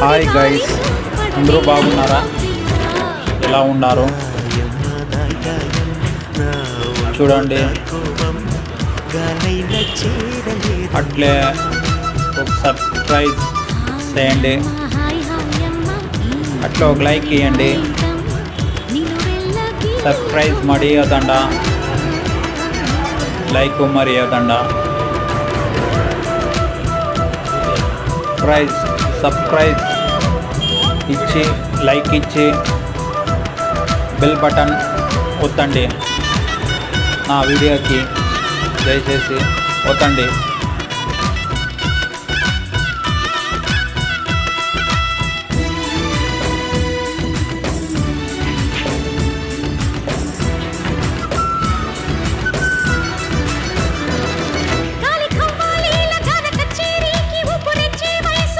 Hi guys, అందరూ బాగున్నారా? ఎలా ఉన్నారు? చూడండి, అట్లే ఒక సబ్స్క్రైబ్ చేయండి, అట్లా ఒక లైక్ ఇవ్వండి. సబ్స్క్రైబ్ మర్యాదండ, లైక్ మర్యాదండ. సబ్స్క్రైబ్ ఇచ్చి లైక్ ఇచ్చి బెల్ బటన్ ఒత్తండి. నా వీడియోకి దయచేసి ఒత్తండి.